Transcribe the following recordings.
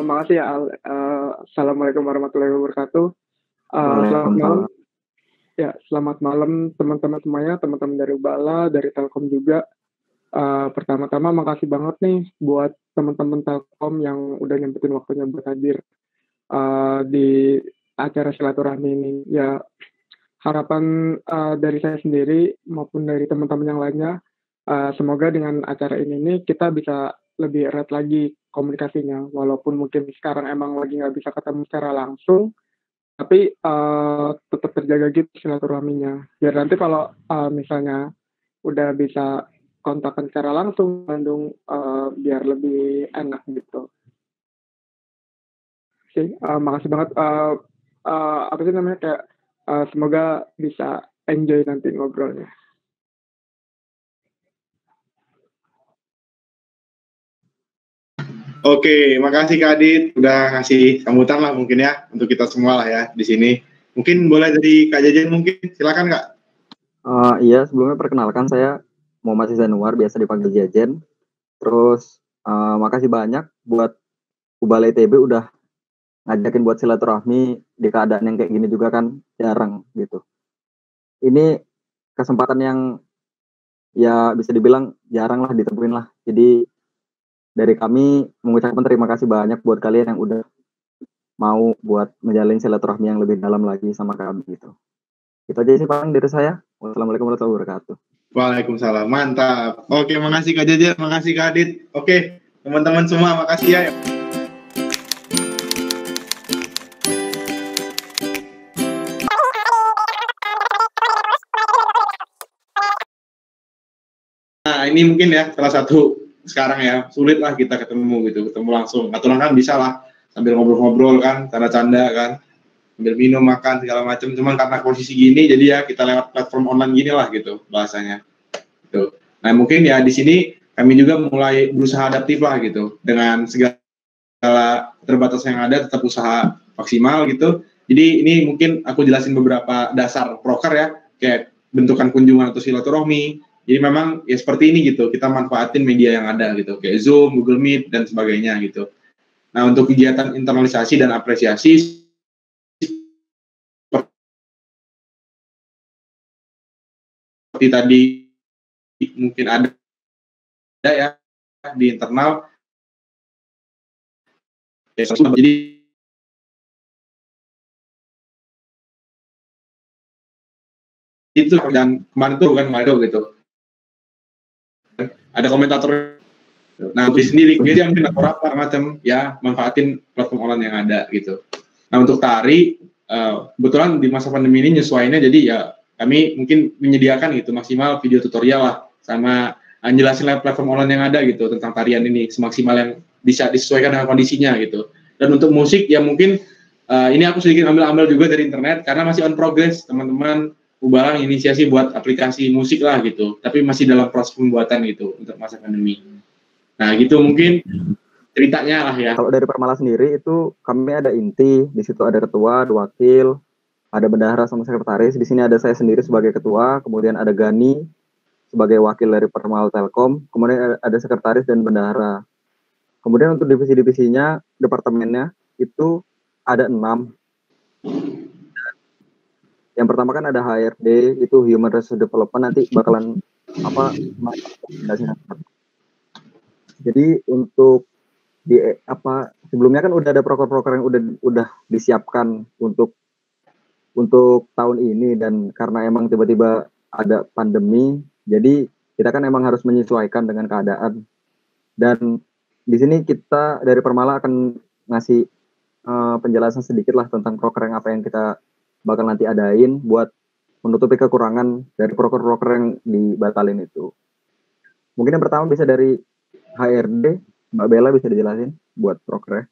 makasih ya Al. Assalamualaikum warahmatullahi wabarakatuh. Selamat malam. Waalaikumsalam. Ya, selamat malam teman-teman semuanya, teman-teman dari Ubala, dari Telkom juga. Pertama-tama makasih banget nih buat teman-teman Telkom yang udah nyempetin waktunya buat hadir di acara silaturahmi ini. Ya, harapan dari saya sendiri maupun dari teman-teman yang lainnya, semoga dengan acara ini nih kita bisa lebih erat lagi komunikasinya, walaupun mungkin sekarang emang lagi nggak bisa ketemu secara langsung, tapi tetap terjaga gitu silaturahminya. Biar nanti kalau misalnya udah bisa kontakkan secara langsung, Bandung biar lebih enak gitu. Oke, makasih banget. Apa sih namanya kayak semoga bisa enjoy nanti ngobrolnya. Oke, makasih Kak Adit udah ngasih sambutan lah mungkin ya untuk kita semua lah ya di sini. Mungkin boleh dari Kak Jajan mungkin, silakan Kak. Iya, sebelumnya perkenalkan saya Muhammad Zanuar, biasa dipanggil Jajan. Terus makasih banyak buat Ubala ITB udah ngajakin buat silaturahmi di keadaan yang kayak gini juga kan jarang gitu. Ini kesempatan yang ya bisa dibilang jarang lah ditemuin lah. Jadi dari kami mengucapkan terima kasih banyak buat kalian yang udah mau buat menjalin silaturahmi yang lebih dalam lagi sama kami gitu. Itu aja sih paling dari saya. Wassalamualaikum warahmatullahi wabarakatuh. Waalaikumsalam, mantap. Oke, makasih Kak Jajan, makasih Kak Adit. Oke, teman-teman semua makasih ya. Nah, ini mungkin ya salah satu sekarang ya sulit lah kita ketemu langsung. Aturan kan bisa lah sambil ngobrol-ngobrol kan, canda-canda kan, sambil minum makan segala macam. Cuman karena posisi gini, jadi ya kita lewat platform online gini lah gitu bahasanya. Gitu. Nah mungkin ya di sini kami juga mulai berusaha adaptif lah gitu dengan segala terbatas yang ada tetap usaha maksimal gitu. Jadi ini mungkin aku jelasin beberapa dasar proker ya, kayak bentukan kunjungan atau silaturahmi. Jadi memang ya seperti ini gitu, kita manfaatin media yang ada gitu, kayak Zoom, Google Meet, dan sebagainya gitu. Nah untuk kegiatan internalisasi dan apresiasi, seperti tadi mungkin ada ya di internal, ya, jadi itu dan kemarin tuh bukan kemarin gitu, ada komentator. Nah, di sendiri dia mungkin lapor apa macam ya, manfaatin platform online yang ada gitu. Nah, untuk tari kebetulan di masa pandemi ini nyesuainya, jadi ya kami mungkin menyediakan gitu maksimal video tutorial lah sama jelasin lewat platform online yang ada gitu tentang tarian ini semaksimal yang bisa disesuaikan dengan kondisinya gitu. Dan untuk musik ya mungkin ini aku sedikit ambil juga dari internet karena masih on progress, teman-teman Ubala inisiasi buat aplikasi musik lah gitu, tapi masih dalam proses pembuatan gitu untuk masa pandemi. Nah gitu mungkin ceritanya lah ya. Kalau dari Permala sendiri itu kami ada inti, di situ ada ketua, ada wakil, ada bendahara sama sekretaris. Di sini ada saya sendiri sebagai ketua, kemudian ada Gani sebagai wakil dari Permala Telkom, kemudian ada sekretaris dan bendahara. Kemudian untuk divisi-divisinya, departemennya itu ada 6. Yang pertama kan ada HRD, itu Human Resource Development, nanti bakalan jadi untuk sebelumnya kan udah ada proker-proker yang udah disiapkan untuk tahun ini, dan karena emang tiba-tiba ada pandemi, jadi kita kan emang harus menyesuaikan dengan keadaan. Dan di sini kita dari Permala akan ngasih penjelasan sedikit lah tentang proker yang apa yang kita bakal nanti adain buat menutupi kekurangan dari proker-proker yang dibatalin itu. Mungkin yang pertama bisa dari HRD, Mbak Bella bisa dijelasin buat prokernya.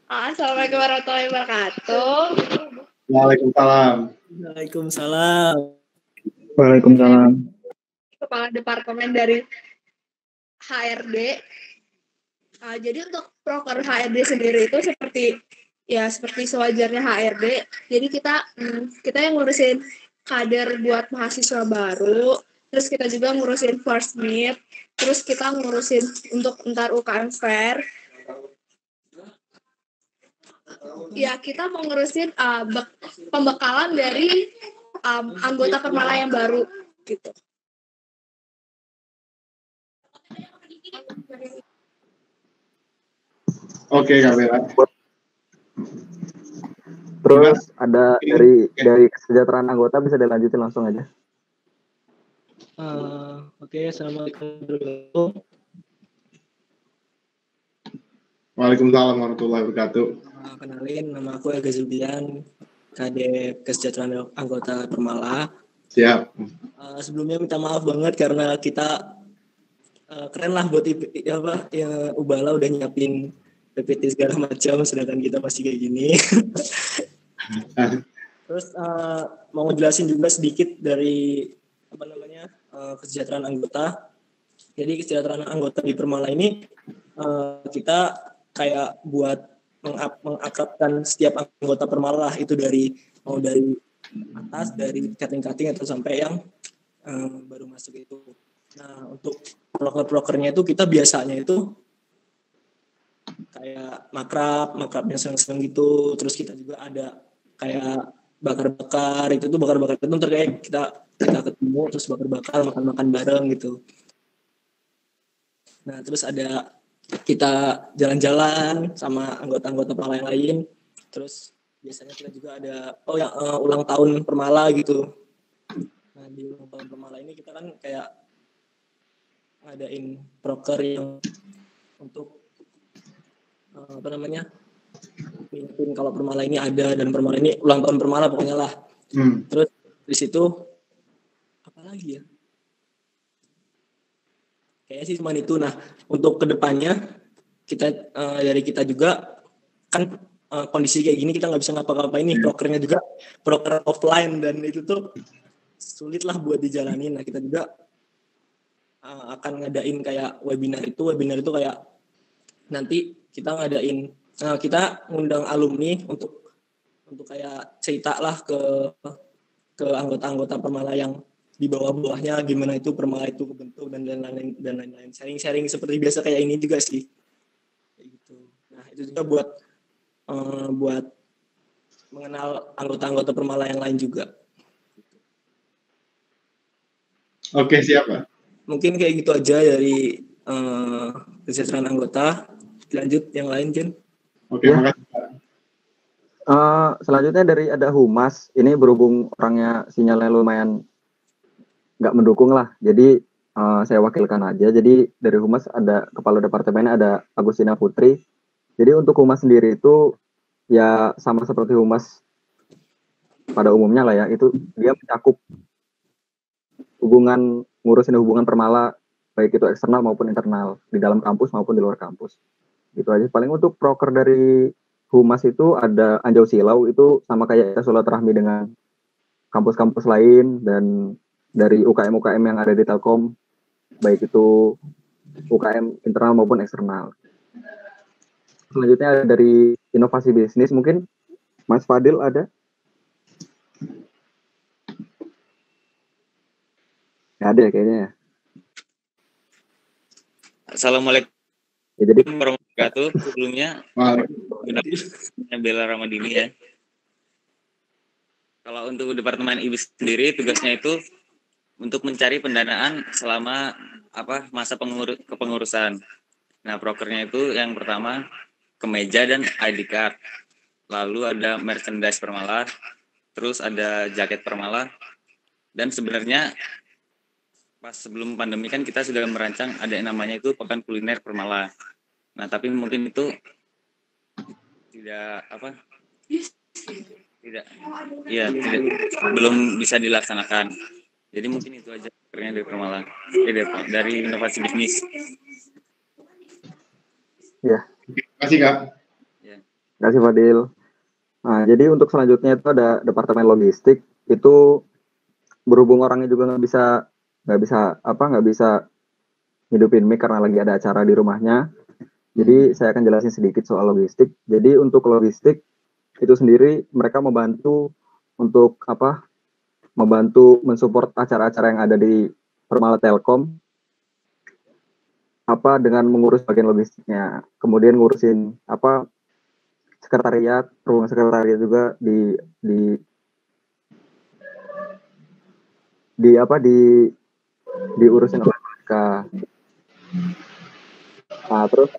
Assalamualaikum warahmatullahi wabarakatuh. Waalaikumsalam. Waalaikumsalam. Waalaikumsalam. Kepala Departemen dari HRD. Jadi untuk proker HRD sendiri itu seperti sewajarnya HRD. Jadi kita yang ngurusin kader buat mahasiswa baru, terus kita juga ngurusin first meet, terus kita ngurusin untuk ntar UKM Fair. Ya, kita mau ngurusin pembekalan dari anggota Permala yang baru gitu. Oke, Kak Bella. Terus ada dari kesejahteraan anggota, bisa dilanjutin langsung aja. Oke, assalamualaikum warahmatullahi wabarakatuh. Waalaikumsalam warahmatullahi wabarakatuh. Kenalin, nama aku Ega Zulbian, Kadep Kesejahteraan Anggota Permala. Siap. Sebelumnya minta maaf banget karena kita keren lah buat Ubala udah nyiapin PPT segala macam, sedangkan kita masih kayak gini. Terus mau ngejelasin juga sedikit dari kesejahteraan anggota. Jadi kesejahteraan anggota di Permala ini kita kayak buat mengakrabkan setiap anggota Permala, itu dari atas, dari cutting atau sampai yang baru masuk itu. Nah, untuk proker-prokernya itu kita biasanya itu kayak makrabnya seneng-seneng gitu. Terus kita juga ada kayak bakar-bakar, itu tuh bakar-bakar itu terkait kita ketemu terus bakar-bakar, makan-makan bareng gitu. Nah, terus ada kita jalan-jalan sama anggota-anggota Permala yang lain. Terus biasanya kita juga ada ulang tahun Permala gitu. Nah, di ulang tahun Permala ini kita kan kayak ngadain proker yang untuk mimpin kalau Permala ini ada, dan Permala ini ulang tahun Permala pokoknya lah. Terus di situ apa lagi ya? Kayaknya sih cuma itu. Nah, untuk kedepannya kita dari kita juga kan kondisi kayak gini kita nggak bisa ngapa-ngapain nih, prokernya juga proker offline dan itu tuh sulit lah buat dijalanin. Nah, kita juga akan ngadain kayak webinar itu kayak nanti kita ngadain, kita ngundang alumni untuk kayak cerita lah ke anggota-anggota Permala yang di bawah-bawahnya gimana itu Permala itu kebentuk dan lain-lain. Sharing seperti biasa kayak ini juga sih. Kayak gitu. Nah, itu juga buat mengenal anggota-anggota Permala yang lain juga. Oke, siap, Pak. Mungkin kayak gitu aja dari kesejahteraan anggota. Lanjut yang lain, Jen. Oke, makasih, Pak. Selanjutnya ada Humas. Ini berhubung orangnya sinyalnya lumayan nggak mendukung lah, jadi saya wakilkan aja. Jadi dari Humas ada kepala departemennya, ada Agustina Putri. Jadi untuk Humas sendiri itu ya sama seperti Humas pada umumnya lah ya, itu dia mencakup ngurusin hubungan Permala baik itu eksternal maupun internal, di dalam kampus maupun di luar kampus. Gitu aja. Paling untuk proker dari Humas itu ada Anjau Silau, itu sama kayak silaturahmi dengan kampus-kampus lain, dan dari UKM-UKM yang ada di Telkom, baik itu UKM internal maupun eksternal. Selanjutnya ada dari inovasi bisnis, mungkin Mas Fadil ada? Nggak ada ya kayaknya ya. Assalamualaikum Ya, jadi warahmatullahi wabarakatuh. Sebelumnya Bella Ramadini ya. Kalau untuk Departemen IB sendiri tugasnya itu untuk mencari pendanaan selama masa kepengurusan. Nah, prokernya itu yang pertama kemeja dan ID card. Lalu ada merchandise Permala, terus ada jaket Permala. Dan sebenarnya pas sebelum pandemi kan kita sudah merancang ada yang namanya itu Pekan Kuliner Permala. Nah, tapi mungkin itu tidak belum bisa dilaksanakan. Jadi mungkin itu aja dari Permala, dari inovasi bisnis. ya. Terima kasih, Kak. Ya. Terima kasih Fadil. Nah, jadi untuk selanjutnya itu ada Departemen Logistik. Itu berhubung orangnya juga nggak bisa hidupin mic karena lagi ada acara di rumahnya. Jadi saya akan jelasin sedikit soal logistik. Jadi untuk logistik itu sendiri mereka membantu untuk membantu mensupport acara-acara yang ada di Permala Telkom dengan mengurus bagian logistiknya, kemudian ngurusin sekretariat, ruang sekretariat juga diurusin oleh mereka. Nah, terus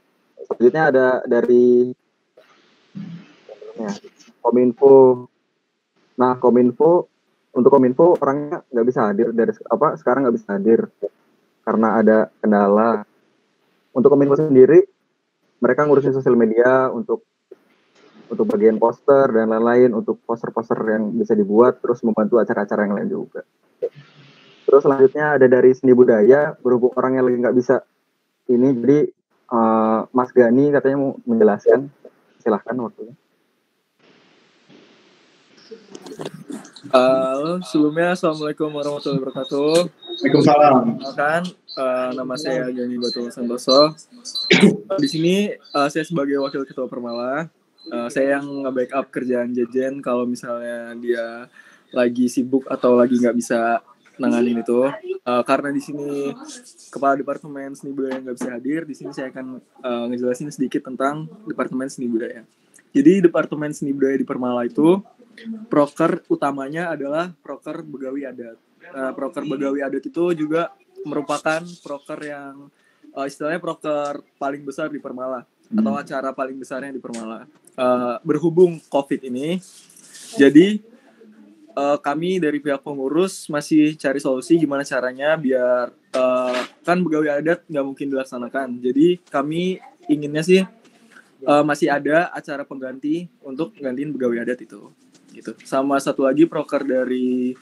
selanjutnya ada dari Kominfo. Nah, untuk Kominfo orangnya nggak bisa hadir sekarang nggak bisa hadir karena ada kendala. Untuk Kominfo sendiri, mereka ngurusin sosial media untuk bagian poster dan lain-lain, untuk poster-poster yang bisa dibuat, terus membantu acara-acara yang lain juga. Terus selanjutnya ada dari seni budaya, berhubung orangnya lagi nggak bisa ini, jadi Mas Gani katanya mau menjelaskan. Silahkan waktunya. Sebelumnya Assalamualaikum warahmatullahi wabarakatuh. Waalaikumsalam. Nama saya Gani Batul Santoso. Di sini saya sebagai wakil ketua Permala. Saya yang nge-backup kerjaan Jejen kalau misalnya dia lagi sibuk atau lagi nggak bisa nanganin itu. Karena di sini kepala departemen seni budaya nggak bisa hadir, di sini saya akan ngejelasin sedikit tentang departemen seni budaya. Jadi departemen seni budaya di Permala itu proker utamanya adalah proker begawi adat. Proker begawi adat itu juga merupakan proker yang istilahnya proker paling besar di Permala atau acara paling besarnya di Permala. Berhubung COVID ini, jadi kami dari pihak pengurus masih cari solusi gimana caranya biar kan begawi adat nggak mungkin dilaksanakan. Jadi kami inginnya sih masih ada acara pengganti untuk gantiin begawi adat itu. Gitu. Sama satu lagi proker dari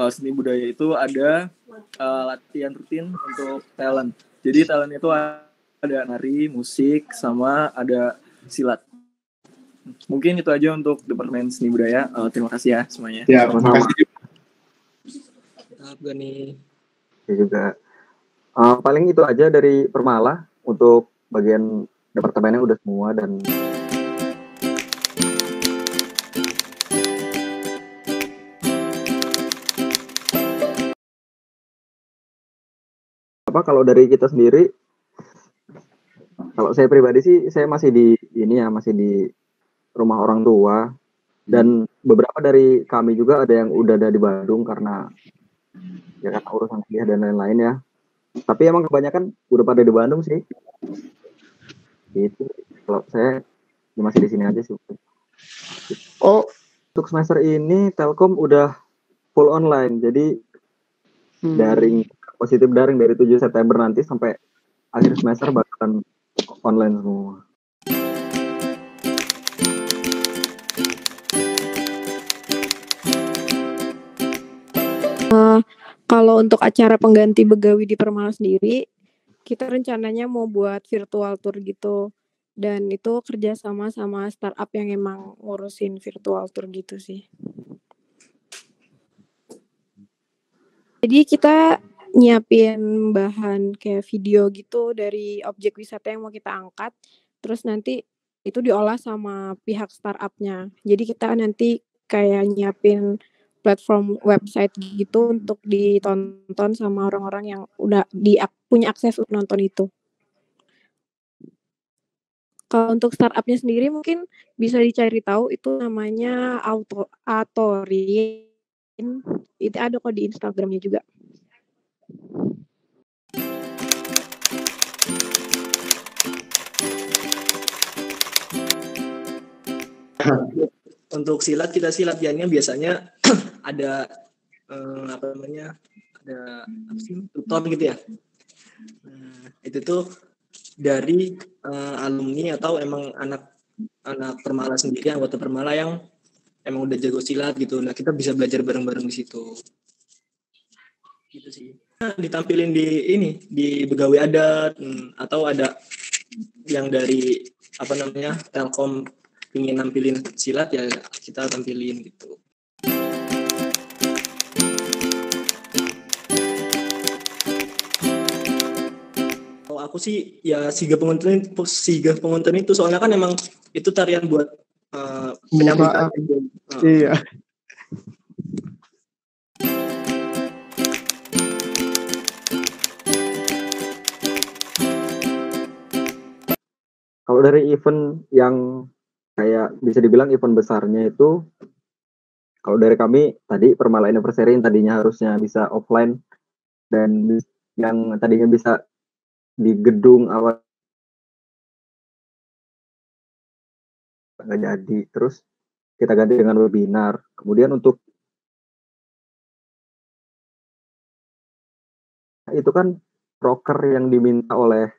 seni budaya itu ada latihan rutin untuk talent. Jadi talent itu ada nari, musik, sama ada silat. Mungkin itu aja untuk departemen seni budaya. Terima kasih ya semuanya. Ya, terima kasih. Gani. Ya juga. Paling itu aja dari Permala. Untuk bagian departemennya udah semua dan kalau dari kita sendiri, kalau saya pribadi sih saya masih di rumah orang tua, dan beberapa dari kami juga ada yang udah ada di Bandung karena urusan kuliah dan lain-lain ya. Tapi emang kebanyakan udah pada di Bandung sih. Gitu. Kalau saya masih di sini aja sih. Oh, untuk semester ini Telkom udah full online, jadi daring dari 7 September nanti sampai akhir semester bakalan online semua. Kalau untuk acara pengganti begawi di Permala sendiri, kita rencananya mau buat virtual tour gitu. Dan itu kerjasama sama startup yang emang ngurusin virtual tour gitu sih. Jadi kita nyiapin bahan kayak video gitu dari objek wisata yang mau kita angkat, terus nanti itu diolah sama pihak startupnya. Jadi kita nanti kayak nyiapin platform website gitu untuk ditonton sama orang-orang yang udah punya akses untuk nonton itu. Kalau untuk startupnya sendiri mungkin bisa dicari tahu, itu namanya Atorin. Itu ada kok di Instagramnya juga. Untuk silat, kita sih latihannya biasanya ada ada tutor gitu ya. Itu tuh dari alumni atau emang anak Permala sendiri, anggota Permala yang emang udah jago silat gitu. Nah, kita bisa belajar bareng-bareng di situ. Gitu sih. Nah, ditampilin di begawi adat, atau ada yang dari Telkom ingin nampilin silat, ya kita tampilin gitu. Kalau aku sih ya siga pengunten itu soalnya kan emang itu tarian buat menyambut. Iya. Kalau dari event yang kayak bisa dibilang event besarnya itu, kalau dari kami tadi Permala Anniversary yang tadinya harusnya bisa offline dan yang tadinya bisa di gedung awal nggak jadi, terus kita ganti dengan webinar. Kemudian untuk itu kan broker yang diminta oleh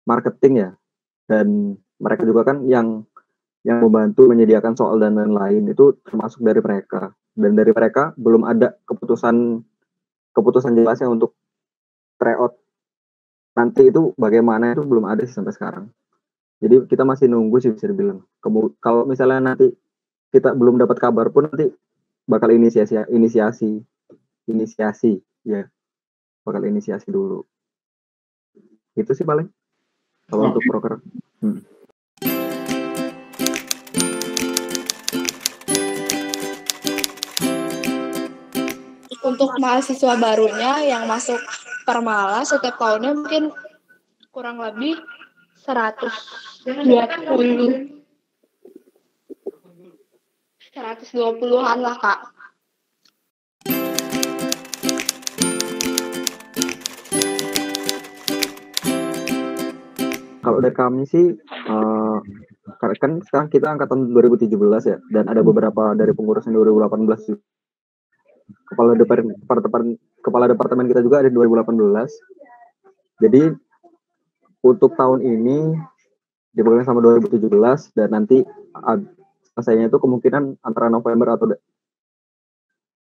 marketing ya, dan mereka juga kan yang membantu menyediakan soal dan lain-lain, itu termasuk dari mereka, dan dari mereka belum ada keputusan jelasnya untuk tryout nanti itu bagaimana, itu belum ada sih sampai sekarang. Jadi kita masih nunggu sih bisa dibilang. Kalau misalnya nanti kita belum dapat kabar pun, nanti bakal inisiasi ya, bakal inisiasi dulu. Itu sih paling kalau untuk broker. Untuk mahasiswa barunya yang masuk Permala setiap tahunnya mungkin kurang lebih 120-an lah, Kak. Kalau dari kami sih, kan sekarang kita angkatan 2017 ya, dan ada beberapa dari pengurusan 2018 juga. Kepala departemen kita juga ada di 2018. Jadi untuk tahun ini dipegang sama 2017, dan nanti selesainya itu kemungkinan antara November atau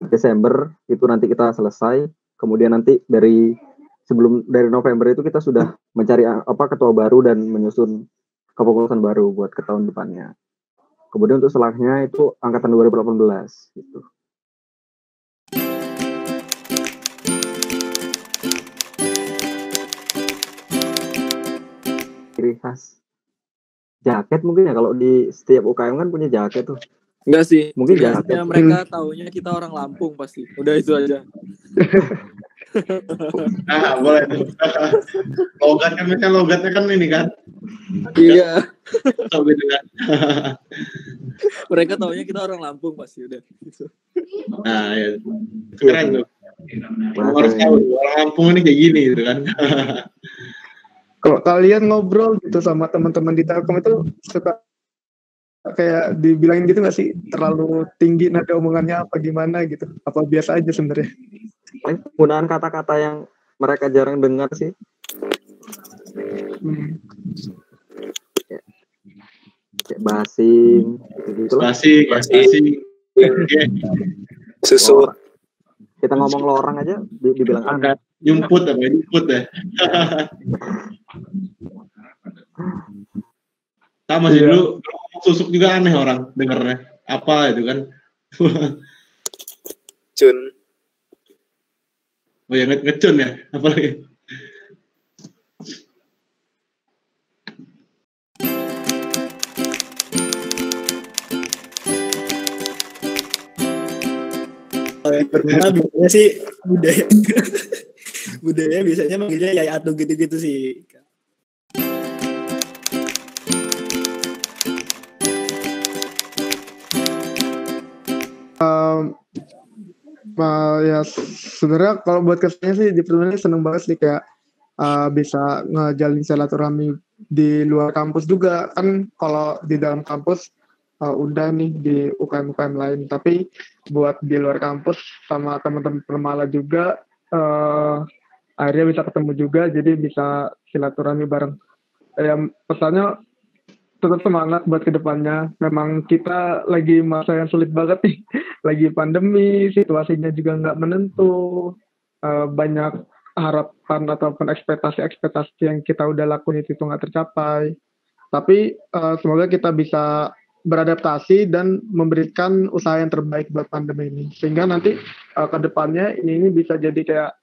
Desember itu nanti kita selesai. Kemudian nanti dari November itu kita sudah mencari ketua baru dan menyusun kepengurusan baru buat ke tahun depannya. Kemudian untuk setelahnya itu angkatan 2018 gitu. Ciri khas jaket mungkin ya, kalau di setiap UKM kan punya jaket tuh. Enggak sih, mungkin jaket. Mereka taunya kita orang Lampung pasti. Udah itu aja. Nah, boleh tuh. Logatnya kan ini kan. Iya. Tahu gitu kan. Mereka taunya kita orang Lampung pasti, udah. Nah, ya. Keren tuh. Harus tahu orang Lampung ini kayak gini gitu kan. Kalau kalian ngobrol gitu sama teman-teman di Telkom itu suka kayak dibilangin gitu nggak sih, terlalu tinggi nada omongannya apa gimana gitu? Apa biasa aja sebenarnya? Penggunaan kata-kata yang mereka jarang dengar sih. Kayak basing, gitu lah. Basing. Susu. Kita ngomong lorang aja dibilang aneh. Jumput ya. Sama sih dulu susuk juga aneh orang dengarnya. Apa itu kan? Cun. Oh ya, ngecun ya, apalagi. Kalau yang Permala biasanya sih budaya biasanya manggilnya Yai Atu gitu-gitu sih. Ya sebenarnya kalau buat kesannya sih di Permala seneng banget sih, kayak bisa ngejalin silaturahmi di luar kampus juga kan. Kalau di dalam kampus udah nih di UKM-UKM lain, tapi buat di luar kampus sama teman-teman Permala juga akhirnya bisa ketemu juga, jadi bisa silaturahmi bareng. Pesannya tetap semangat buat kedepannya. Memang kita lagi masa yang sulit banget nih, lagi pandemi, situasinya juga nggak menentu, banyak harapan ataupun ekspektasi yang kita udah lakuin itu nggak tercapai. Tapi semoga kita bisa beradaptasi dan memberikan usaha yang terbaik buat pandemi ini, sehingga nanti kedepannya ini bisa jadi kayak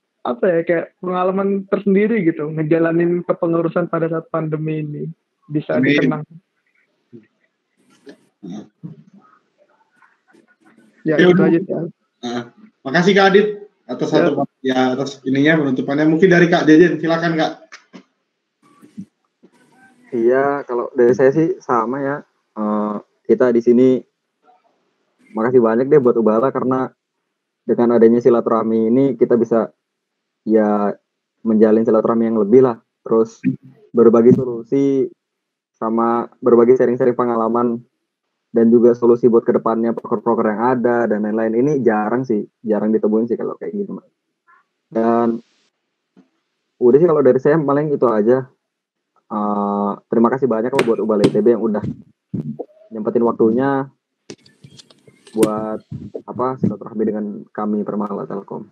kayak pengalaman tersendiri gitu, ngejalanin kepengurusan pada saat pandemi ini bisa dikenang. Ya itu aja ya. Makasih Kak Adit atas atas ininya penutupannya. Mungkin dari Kak Jejen, silakan Kak. Iya, kalau dari saya sih sama ya. Kita di sini makasih banyak deh buat Ubala karena dengan adanya silaturahmi ini kita bisa ya menjalin silaturahmi yang lebih lah. Terus berbagi solusi sama berbagi sharing-sharing pengalaman dan juga solusi buat kedepannya proker-proker yang ada dan lain-lain. Ini jarang ditemuin sih kalau kayak gitu. Dan udah sih kalau dari saya paling itu aja. Terima kasih banyak loh buat Ubala ITB yang udah nyempetin waktunya buat silaturahmi dengan kami Permala Telkom.